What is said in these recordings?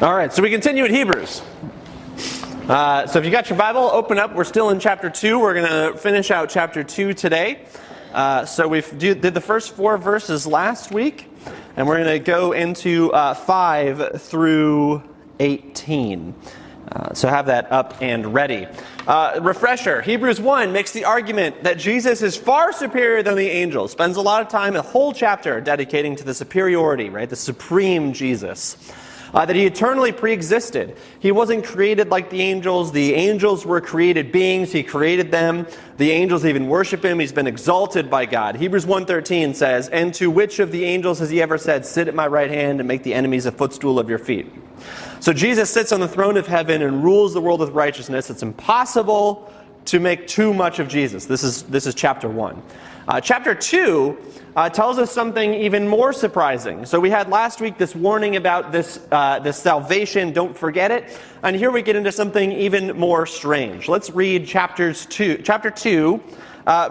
All right, so we continue in Hebrews. So if you got your Bible, open up. We're still in chapter 2. We're going to finish out chapter 2 today. So we did the first 4 verses last week, and we're going to go into 5 through 18. So have that up and ready. Refresher, Hebrews 1 makes the argument that Jesus is far superior than the angels. Spends a lot of time, a whole chapter, dedicating to the superiority, right? The supreme Jesus. That he eternally pre-existed. He wasn't created like the angels. The angels were created beings. He created them. The angels even worship him. He's been exalted by God. Hebrews 1:13 says, "And to which of the angels has he ever said, 'Sit at my right hand and make the enemies a footstool of your feet'?" So Jesus sits on the throne of heaven and rules the world with righteousness. It's impossible to make too much of Jesus. This is chapter 1. Chapter 2 tells us something even more surprising. So we had last week this warning about this salvation, don't forget it. And here we get into something even more strange. Let's read chapter 2,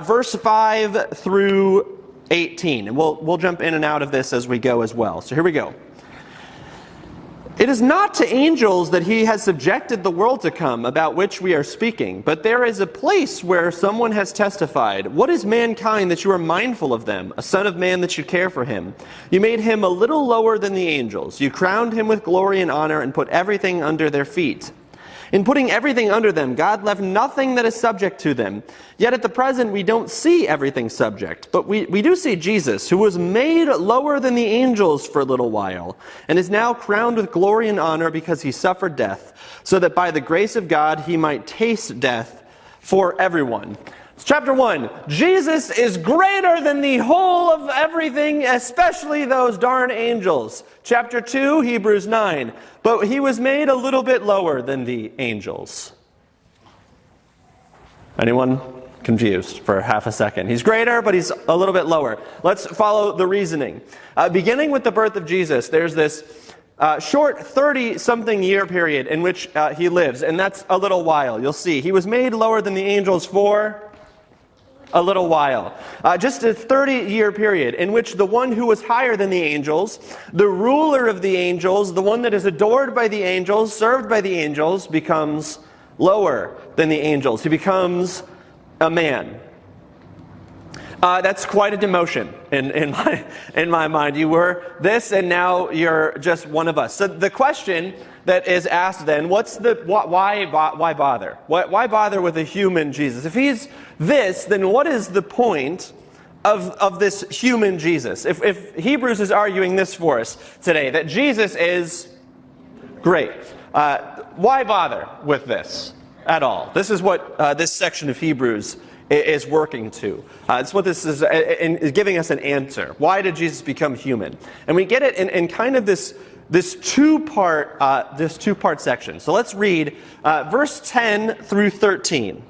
verse 5 through 18. And we'll jump in and out of this as we go as well. So here we go. "It is not to angels that he has subjected the world to come, about which we are speaking. But there is a place where someone has testified, 'What is mankind that you are mindful of them? A son of man that you care for him? You made him a little lower than the angels. You crowned him with glory and honor and put everything under their feet.' In putting everything under them, God left nothing that is subject to them. Yet at the present we don't see everything subject. But we do see Jesus, who was made lower than the angels for a little while, and is now crowned with glory and honor because he suffered death, so that by the grace of God he might taste death for everyone." Chapter 1, Jesus is greater than the whole of everything, especially those darn angels. Chapter 2, Hebrews 9, but he was made a little bit lower than the angels. Anyone confused for half a second? He's greater, but he's a little bit lower. Let's follow the reasoning. Beginning with the birth of Jesus, there's this short 30-something year period in which he lives, and that's a little while. You'll see. He was made lower than the angels for a little while. Just a 30-year period in which the one who was higher than the angels, the ruler of the angels, the one that is adored by the angels, served by the angels, becomes lower than the angels. He becomes a man. That's quite a demotion in my mind. You were this, and now you're just one of us. So the question that is asked then, why bother? Why bother with a human Jesus? If he's this, then what is the point of this human Jesus? If Hebrews is arguing this for us today, that Jesus is great, why bother with this at all? This is what this section of Hebrews is working to. It's what this is giving us an answer. Why did Jesus become human? And we get it in kind of this two-part section. So let's read verse 10 through 13.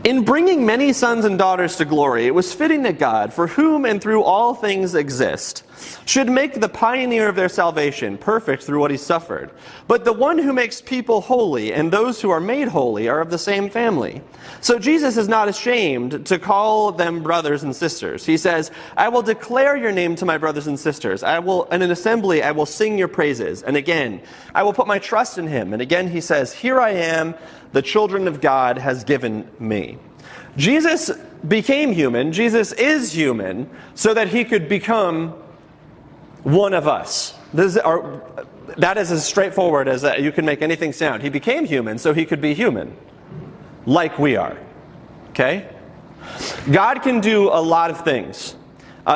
"In bringing many sons and daughters to glory, it was fitting that God, for whom and through all things exist, should make the pioneer of their salvation perfect through what he suffered. But the one who makes people holy and those who are made holy are of the same family. So Jesus is not ashamed to call them brothers and sisters. He says, 'I will declare your name to my brothers and sisters. In an assembly I will sing your praises.' And again, 'I will put my trust in him.' And again he says, 'Here I am, the children of God has given me.'" Jesus became human. Jesus is human so that he could become one of us. That is as straightforward as that you can make anything sound. He became human so he could be human, like we are. Okay? God can do a lot of things.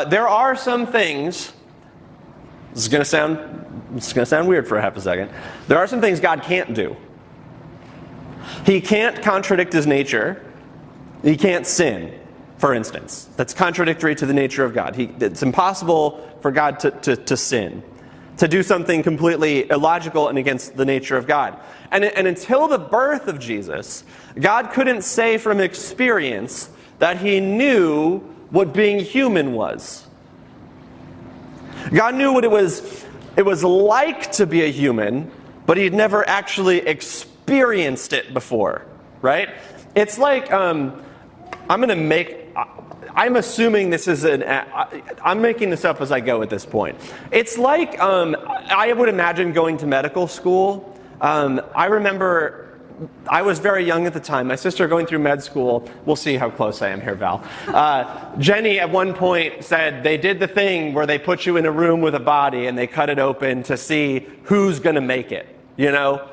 There are some things. This is going to sound weird for half a second. There are some things God can't do. He can't contradict his nature. He can't sin, for instance. That's contradictory to the nature of God. It's impossible for God to sin, to do something completely illogical and against the nature of God. And until the birth of Jesus, God couldn't say from experience that he knew what being human was. God knew what it was like to be a human, but he'd never actually experienced it before, right? It's like, I'm assuming this is I'm making this up as I go at this point. It's like, I would imagine going to medical school. I remember I was very young at the time. My sister going through med school. We'll see how close I am here, Val. Jenny at one point said they did the thing where they put you in a room with a body and they cut it open to see who's going to make it. You know,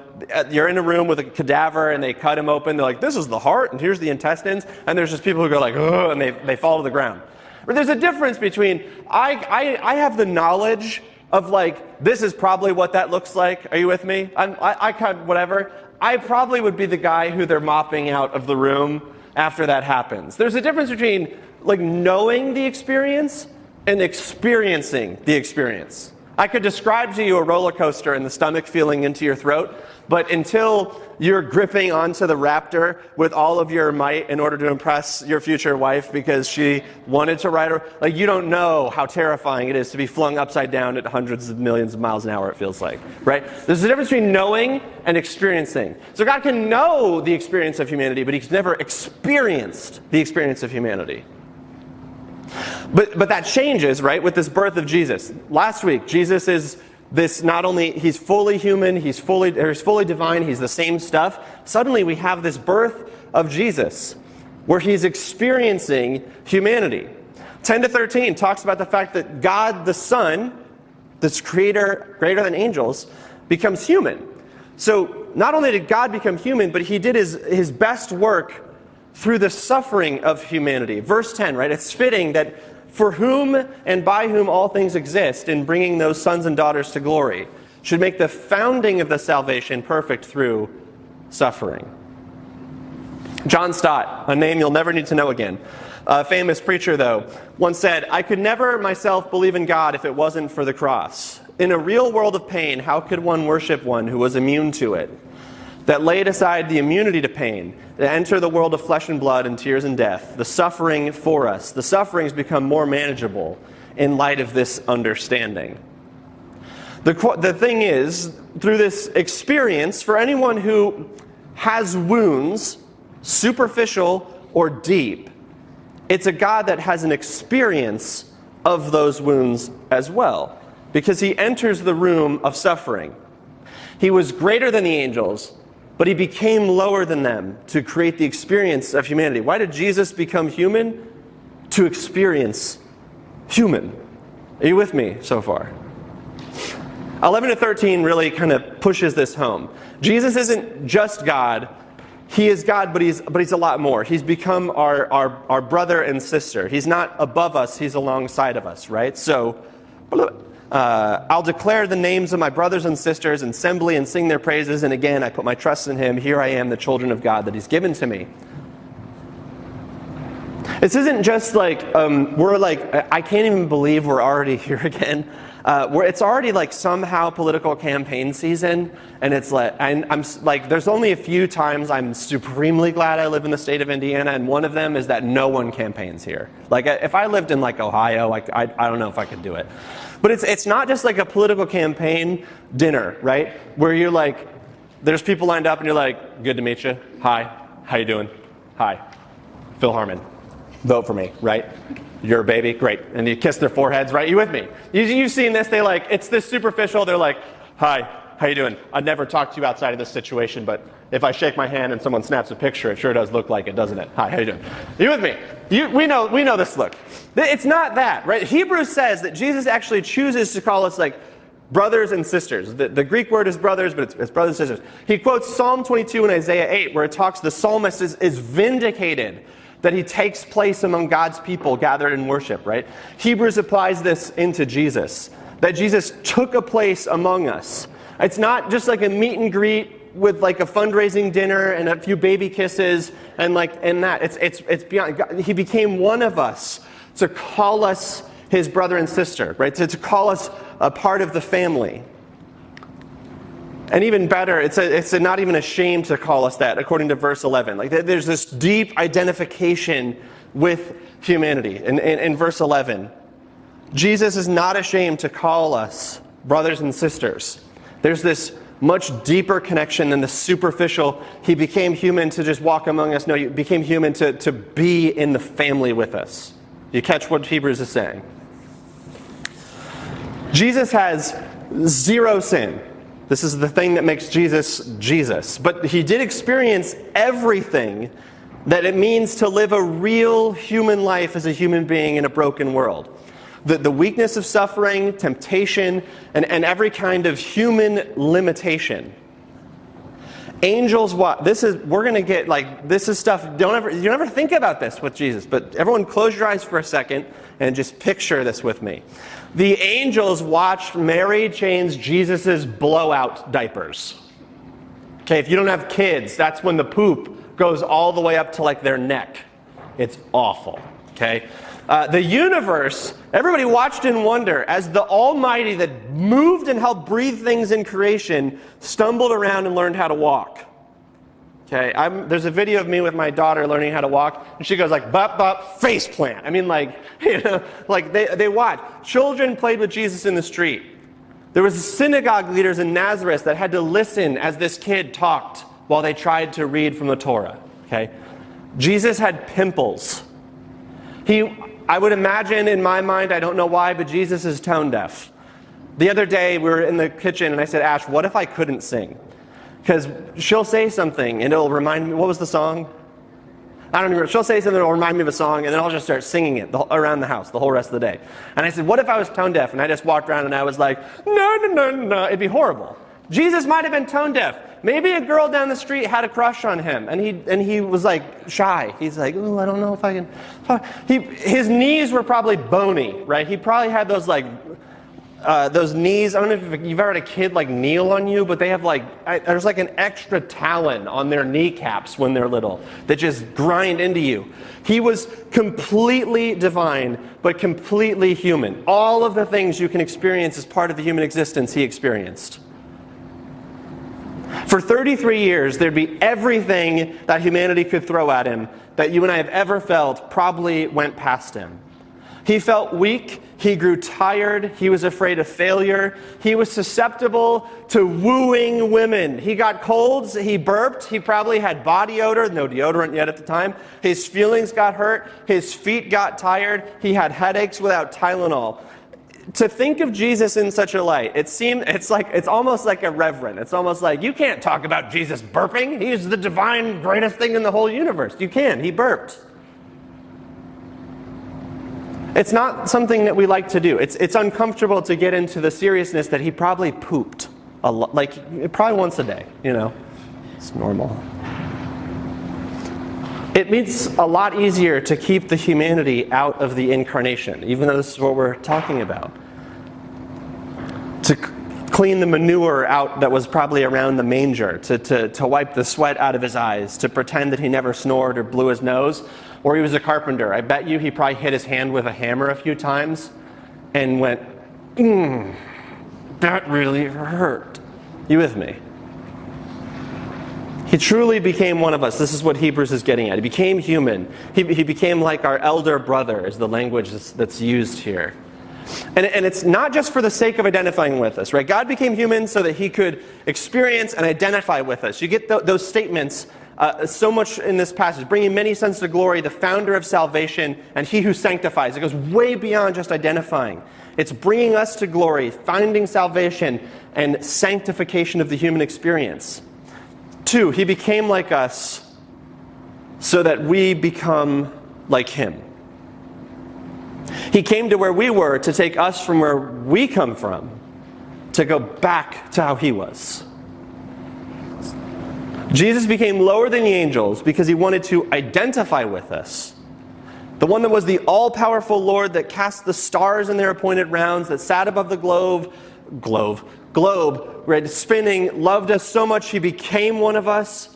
you're in a room with a cadaver and they cut him open. They're like, this is the heart and here's the intestines. And there's just people who go like, oh, and they fall to the ground. But there's a difference between I have the knowledge of like, this is probably what that looks like. Are you with me? I kind whatever. I probably would be the guy who they're mopping out of the room after that happens. There's a difference between like knowing the experience and experiencing the experience. I could describe to you a roller coaster and the stomach feeling into your throat, but until you're gripping onto the raptor with all of your might in order to impress your future wife because she wanted to ride her, like you don't know how terrifying it is to be flung upside down at hundreds of millions of miles an hour, it feels like, right? There's a difference between knowing and experiencing. So God can know the experience of humanity, but he's never experienced the experience of humanity. But that changes, right, with this birth of Jesus. Last week, Jesus is this, not only, he's fully human, he's fully divine, he's the same stuff. Suddenly we have this birth of Jesus, where he's experiencing humanity. 10 to 13 talks about the fact that God the Son, this creator, greater than angels, becomes human. So not only did God become human, but he did his best work through the suffering of humanity. Verse 10, right? It's fitting that for whom and by whom all things exist in bringing those sons and daughters to glory should make the founding of the salvation perfect through suffering. John Stott, a name you'll never need to know again, a famous preacher though, once said, I could never myself believe in God if it wasn't for the cross. In a real world of pain, how could one worship one who was immune to it? That laid aside the immunity to pain, to enter the world of flesh and blood and tears and death, the suffering for us. The sufferings become more manageable in light of this understanding. The thing is, through this experience, for anyone who has wounds, superficial or deep, it's a God that has an experience of those wounds as well, because he enters the room of suffering. He was greater than the angels, but he became lower than them to create the experience of humanity. Why did Jesus become human? To experience human. Are you with me so far? 11 to 13 really kind of pushes this home. Jesus isn't just God. He is God, but he's a lot more. He's become our brother and sister. He's not above us, he's alongside of us, right? So, I'll declare the names of my brothers and sisters in assembly and sing their praises. And again, I put my trust in him. Here I am, the children of God that he's given to me. This isn't just like, we're like, I can't even believe we're already here again. It's already like somehow political campaign season. And it's like, and I'm like, there's only a few times I'm supremely glad I live in the state of Indiana. And one of them is that no one campaigns here. Like if I lived in like Ohio, I don't know if I could do it. But it's not just like a political campaign dinner, right? Where you're like, there's people lined up and you're like, good to meet you. Hi, how you doing? Hi, Phil Harmon. Vote for me, right? You're a baby, great. And you kiss their foreheads, right? You with me? You've seen this, it's this superficial, they're like, hi, how you doing? I'd never talk to you outside of this situation, but if I shake my hand and someone snaps a picture, it sure does look like it, doesn't it? Hi, how you doing? You with me? We know this look. It's not that, right? Hebrews says that Jesus actually chooses to call us like brothers and sisters. The Greek word is brothers, but it's brothers and sisters. He quotes Psalm 22 and Isaiah 8, where it talks, the psalmist is vindicated that he takes place among God's people gathered in worship, right? Hebrews applies this into Jesus, that Jesus took a place among us. It's not just like a meet and greet with like a fundraising dinner and a few baby kisses and that. It's beyond. God, he became one of us to call us his brother and sister, right? To call us a part of the family. And even better, it's not even ashamed to call us that, according to verse 11. Like there's this deep identification with humanity. In verse 11, Jesus is not ashamed to call us brothers and sisters. There's this much deeper connection than the superficial, he became human to just walk among us. No, he became human to be in the family with us. You catch what Hebrews is saying? Jesus has zero sin. This is the thing that makes Jesus Jesus. But he did experience everything that it means to live a real human life as a human being in a broken world. The weakness of suffering, temptation, and every kind of human limitation. Angels, we're going to get, this is stuff, you don't ever think about this with Jesus, but everyone close your eyes for a second and just picture this with me. The angels watched Mary change Jesus' blowout diapers. Okay, if you don't have kids, that's when the poop goes all the way up to their neck. It's awful, okay? The universe, everybody watched in wonder as the Almighty that moved and helped breathe things in creation stumbled around and learned how to walk. Okay, there's a video of me with my daughter learning how to walk, and she goes bop, bop, face plant. I mean, they watch. Children played with Jesus in the street. There was synagogue leaders in Nazareth that had to listen as this kid talked while they tried to read from the Torah. Okay, Jesus had pimples. I would imagine in my mind, I don't know why, but Jesus is tone deaf. The other day we were in the kitchen and I said, Ash, what if I couldn't sing? Because she'll say something and it'll remind me, what was the song? I don't remember. She'll say something that'll remind me of a song and then I'll just start singing it around the house the whole rest of the day. And I said, what if I was tone deaf? And I just walked around and I was like, no. It'd be horrible. Jesus might have been tone deaf. Maybe a girl down the street had a crush on him, and he was shy. He's like, ooh, I don't know if I can. His knees were probably bony, right? He probably had those knees. I don't know if you've ever had a kid kneel on you, but they have there's an extra talon on their kneecaps when they're little that just grind into you. He was completely divine, but completely human. All of the things you can experience as part of the human existence, he experienced. For 33 years, there'd be everything that humanity could throw at him that you and I have ever felt probably went past him. He felt weak. He grew tired. He was afraid of failure. He was susceptible to wooing women. He got colds. He burped. He probably had body odor. No deodorant yet at the time. His feelings got hurt. His feet got tired. He had headaches without Tylenol. To think of Jesus in such a light, it's almost like irreverent. It's almost like you can't talk about Jesus burping. He's the divine greatest thing in the whole universe. You can. He burped. It's not something that we like to do. It's uncomfortable to get into the seriousness that he probably pooped a lot, probably once a day. It's normal. It makes a lot easier to keep the humanity out of the incarnation, even though this is what we're talking about. To clean the manure out that was probably around the manger, to wipe the sweat out of his eyes, to pretend that he never snored or blew his nose, or he was a carpenter. I bet you he probably hit his hand with a hammer a few times and went, that really hurt. You with me? He truly became one of us. This is what Hebrews is getting at. He became human. He became like our elder brother, is the language that's used here. And it's not just for the sake of identifying with us, right? God became human so that he could experience and identify with us. You get those statements so much in this passage. Bringing many sons to glory, the founder of salvation, and he who sanctifies. It goes way beyond just identifying. It's bringing us to glory, finding salvation, and sanctification of the human experience. 2, he became like us so that we become like him. He came to where we were to take us from where we come from, to go back to how he was. Jesus became lower than the angels because he wanted to identify with us. The one that was the all-powerful Lord that cast the stars in their appointed rounds, that sat above the globe, right, spinning, loved us so much he became one of us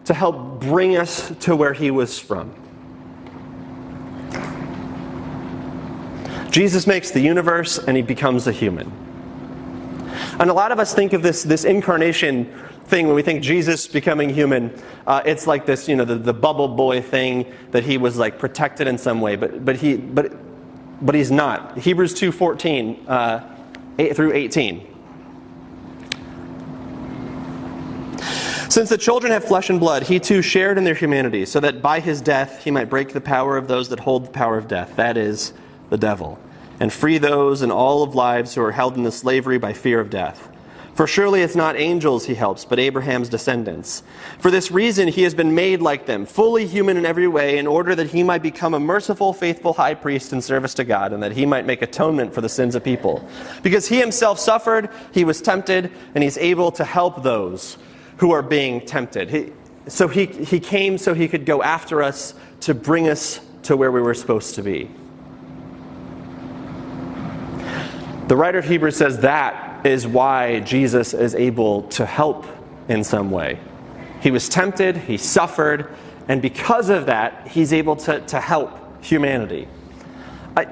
to help bring us to where he was from. Jesus makes the universe and he becomes a human. And a lot of us think of this incarnation thing when we think Jesus becoming human. It's like this, the bubble boy thing that he was protected in some way, but he's not. Hebrews 2:14 8 through 18. Since the children have flesh and blood, he too shared in their humanity, so that by his death he might break the power of those that hold the power of death, that is, the devil, and free those in all of lives who are held in the slavery by fear of death. For surely it's not angels he helps, but Abraham's descendants. For this reason he has been made like them, fully human in every way, in order that he might become a merciful, faithful high priest in service to God, and that he might make atonement for the sins of people. Because he himself suffered, he was tempted, and he's able to help those who are being tempted. He came so he could go after us to bring us to where we were supposed to be. The writer of Hebrews says that is why Jesus is able to help in some way. He was tempted, he suffered, and because of that, he's able to help humanity.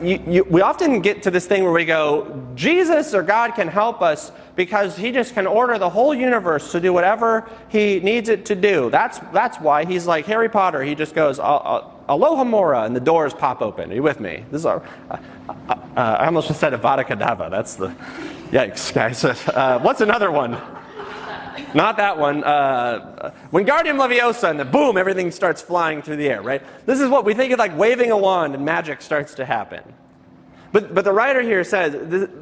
We often get to this thing where we go, Jesus or God can help us because he just can order the whole universe to do whatever he needs it to do. That's why he's like Harry Potter. He just goes, Aloha Mora, and the doors pop open. Are you with me? This is I almost just said Avada Kedavra. That's the... Yikes, guys. What's another one? Not that one. Wingardium Leviosa, and then boom, everything starts flying through the air, right? This is what we think of, like waving a wand and magic starts to happen. But the writer here says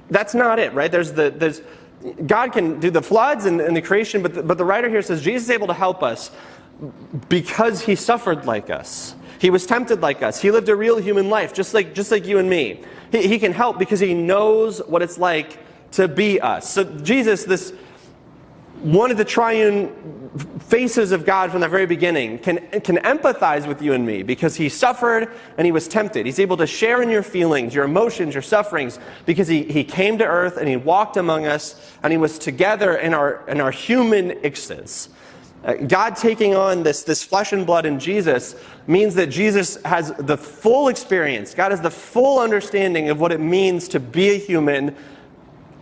that's not it, right? There's God can do the floods and the creation, but the writer here says Jesus is able to help us because he suffered like us. He was tempted like us. He lived a real human life, just like you and me. He can help because he knows what it's like to be us. So Jesus, this one of the triune faces of God from the very beginning, can empathize with you and me because he suffered and he was tempted. He's able to share in your feelings, your emotions, your sufferings, because he came to earth and he walked among us and he was together in our human existence. God taking on this flesh and blood in Jesus means that Jesus has the full experience. God has the full understanding of what it means to be a human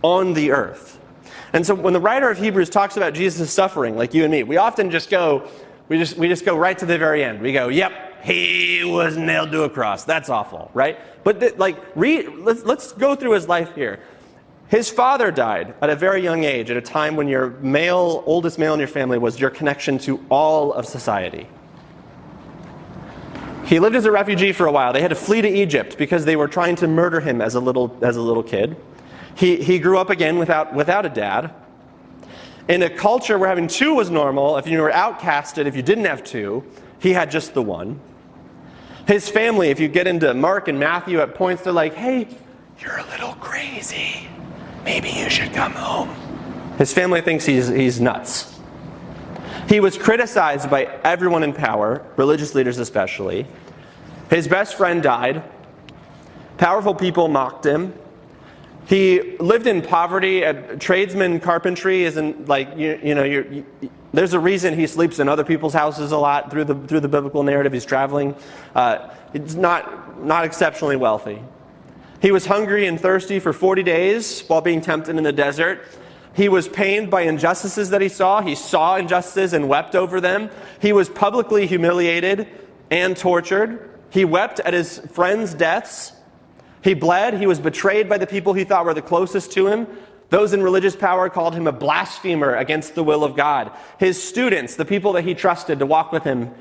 on the earth. And so when the writer of Hebrews talks about Jesus' suffering, like you and me, we often just go, we just go right to the very end. We go, yep, he was nailed to a cross. That's awful, right? But let's go through his life here. His father died at a very young age, at a time when your oldest male in your family was your connection to all of society. He lived as a refugee for a while. They had to flee to Egypt because they were trying to murder him as a little kid. He grew up again without a dad. In a culture where having two was normal, if you were outcasted, if you didn't have two, he had just the one. His family, if you get into Mark and Matthew, at points they're like, hey, you're a little crazy. Maybe you should come home. His family thinks he's nuts. He was criticized by everyone in power, religious leaders especially. His best friend died. Powerful people mocked him. He lived in poverty. Tradesman carpentry isn't like, there's a reason he sleeps in other people's houses a lot through the biblical narrative. He's traveling. It's not exceptionally wealthy. He was hungry and thirsty for 40 days while being tempted in the desert. He was pained by injustices that he saw. He saw injustices and wept over them. He was publicly humiliated and tortured. He wept at his friends' deaths. He bled. He was betrayed by the people he thought were the closest to him. Those in religious power called him a blasphemer against the will of God. His students, the people that he trusted to walk with him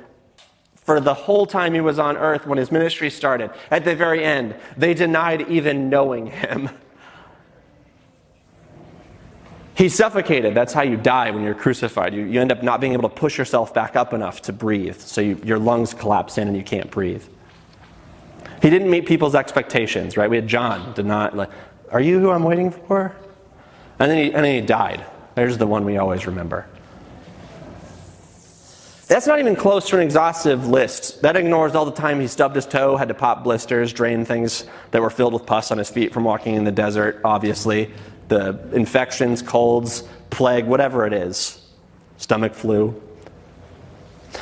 for the whole time he was on earth when his ministry started, at the very end, they denied even knowing him. He suffocated. That's how you die when you're crucified. You end up not being able to push yourself back up enough to breathe. So your lungs collapse in and you can't breathe. He didn't meet people's expectations, right? We had John did not, like, are you who I'm waiting for? And then he died. There's the one we always remember. That's not even close to an exhaustive list. That ignores all the time he stubbed his toe, had to pop blisters, drain things that were filled with pus on his feet from walking in the desert, obviously. The infections, colds, plague, whatever it is. Stomach flu.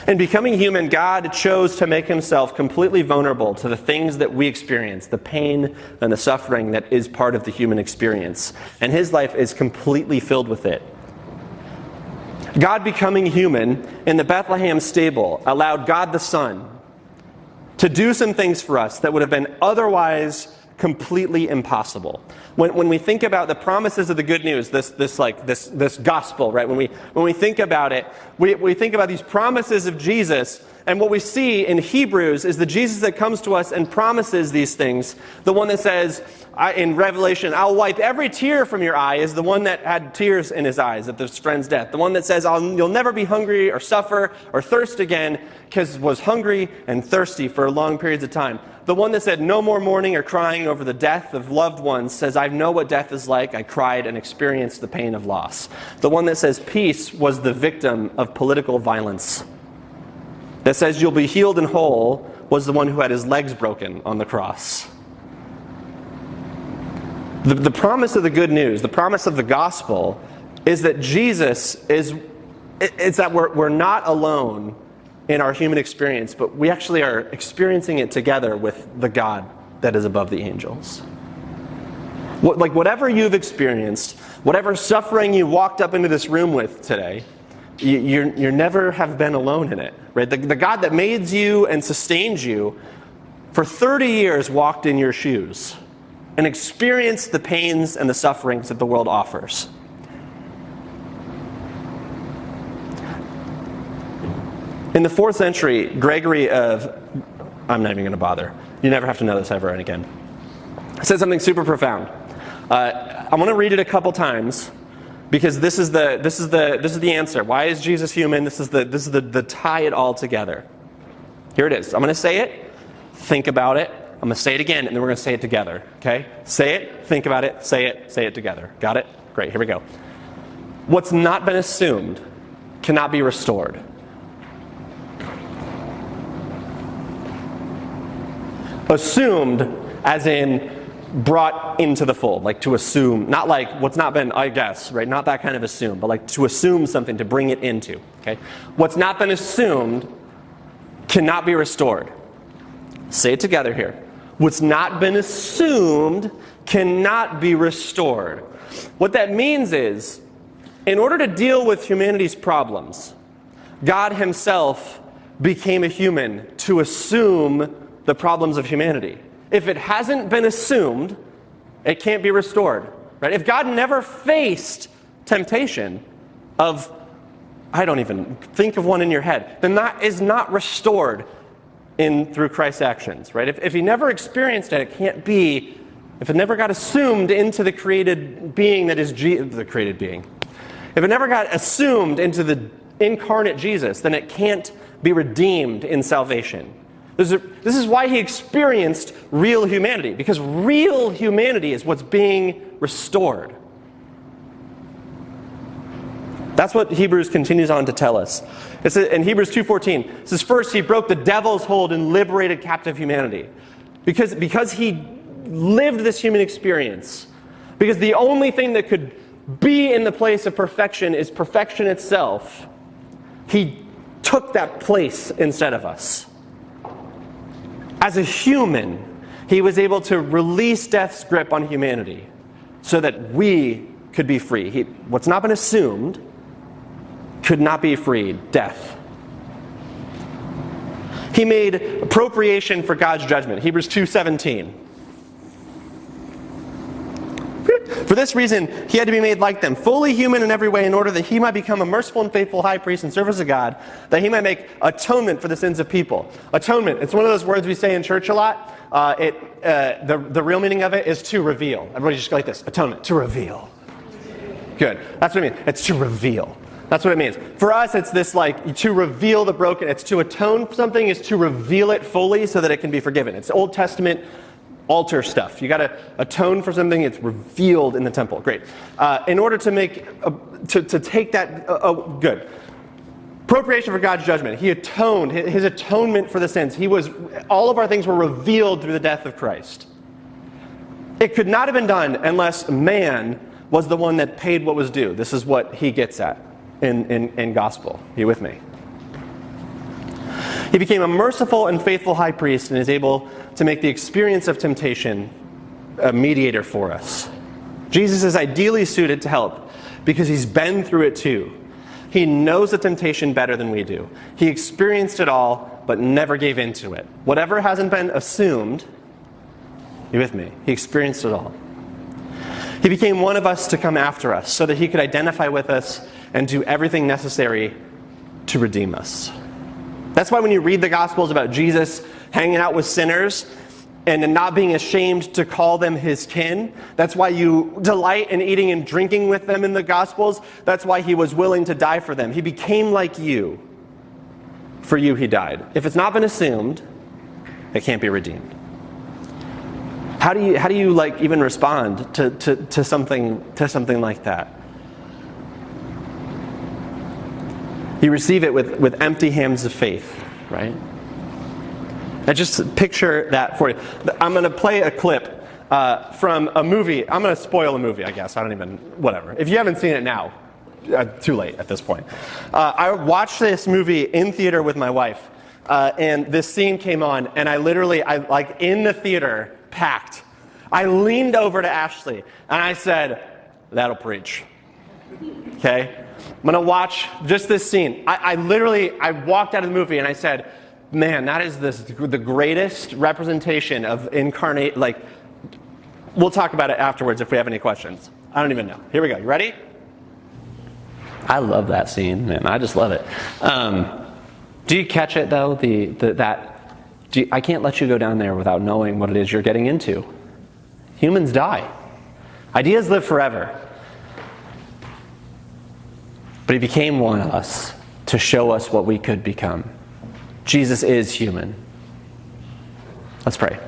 In becoming human, God chose to make himself completely vulnerable to the things that we experience, the pain and the suffering that is part of the human experience. And his life is completely filled with it. God becoming human in the Bethlehem stable allowed God the Son to do some things for us that would have been otherwise completely impossible. When we think about the promises of the good news, this gospel, right? When we think about it, we think about these promises of Jesus, and what we see in Hebrews is the Jesus that comes to us and promises these things. The one that says in Revelation, "I'll wipe every tear from your eye," is the one that had tears in his eyes at his friend's death. The one that says, "You'll never be hungry or suffer or thirst again," because was hungry and thirsty for long periods of time. The one that said, "No more mourning or crying over the death of loved ones," says, "I know what death is like. I cried and experienced the pain of loss." The one that says, "Peace," was the victim of political violence. That says, "You'll be healed and whole," was the one who had his legs broken on the cross. The promise of the good news, the promise of the gospel, is that Jesus is that we're not alone in our human experience, but we actually are experiencing it together with the God that is above the angels. Whatever you've experienced, whatever suffering you walked up into this room with today, you never have been alone in it, right? The God that made you and sustains you for 30 years walked in your shoes and experienced the pains and the sufferings that the world offers. In the 4th century, Gregory of, I'm not even going to bother. You never have to know this ever and again. Said something super profound. I want to read it a couple times because this is the answer. Why is Jesus human? This is the tie it all together. Here it is. I'm going to say it. Think about it. I'm going to say it again, and then we're going to say it together. Okay? Say it. Think about it. Say it together. Got it? Great. Here we go. What's not been assumed cannot be restored. Assumed as in brought into the fold, like to assume, not like what's not been, I guess, right? Not that kind of assume, but like to assume something, to bring it into, okay? What's not been assumed cannot be restored. Say it together here. What's not been assumed cannot be restored. What that means is, in order to deal with humanity's problems, God himself became a human to assume the problems of humanity. If it hasn't been assumed, it can't be restored, right? If God never faced temptation of, I don't even think of one in your head, then that is not restored through Christ's actions, right? If he never experienced it, it can't be, if it never got assumed into the created being that is the created being. If it never got assumed into the incarnate Jesus, then it can't be redeemed in salvation. This is why he experienced real humanity, because real humanity is what's being restored. That's what Hebrews continues on to tell us. It's in Hebrews 2:14, it says, "First he broke the devil's hold and liberated captive humanity." Because he lived this human experience, because the only thing that could be in the place of perfection is perfection itself, he took that place instead of us. As a human, he was able to release death's grip on humanity so that we could be free. What's not been assumed could not be freed, death. He made appropriation for God's judgment, Hebrews 2:17. For this reason, he had to be made like them, fully human in every way, in order that he might become a merciful and faithful high priest in service of God, that he might make atonement for the sins of people. Atonement, it's one of those words we say in church a lot. The real meaning of it is to reveal. Everybody just go like this, atonement, to reveal. Good, that's what it means, it's to reveal. That's what it means. For us, it's this like, to reveal the broken, it's to atone for something, is to reveal it fully so that it can be forgiven. It's Old Testament altar stuff. You got to atone for something, it's revealed in the temple. Great. In order to make, to take that, good. Appropriation for God's judgment. He atoned, his atonement for the sins. All of our things were revealed through the death of Christ. It could not have been done unless man was the one that paid what was due. This is what he gets at in gospel. Are you with me? He became a merciful and faithful high priest and is able to make the experience of temptation a mediator for us. Jesus is ideally suited to help because he's been through it too. He knows the temptation better than we do. He experienced it all, but never gave in to it. Whatever hasn't been assumed You with me? He experienced it all. He became one of us to come after us so that he could identify with us and do everything necessary to redeem us. That's why when you read the Gospels about Jesus hanging out with sinners and not being ashamed to call them his kin, that's why you delight in eating and drinking with them in the Gospels. That's why he was willing to die for them. He became like you. For you he died. If it's not been assumed, it can't be redeemed. How do you like even respond to something like that? You receive it with empty hands of faith, right? And just picture that for you. I'm going to play a clip from a movie. I'm going to spoil a movie, I guess. Whatever. If you haven't seen it now, too late at this point. I watched this movie in theater with my wife, and this scene came on, and I like in the theater, packed. I leaned over to Ashley, and I said, "That'll preach." Okay? I'm going to watch just this scene. I walked out of the movie and I said, man, that is the greatest representation of incarnate, like, we'll talk about it afterwards if we have any questions. I don't even know. Here we go. You ready? I love that scene, man. I just love it. Do you catch it, though? I can't let you go down there without knowing what it is you're getting into. Humans die. Ideas live forever. But he became one of us to show us what we could become. Jesus is human. Let's pray.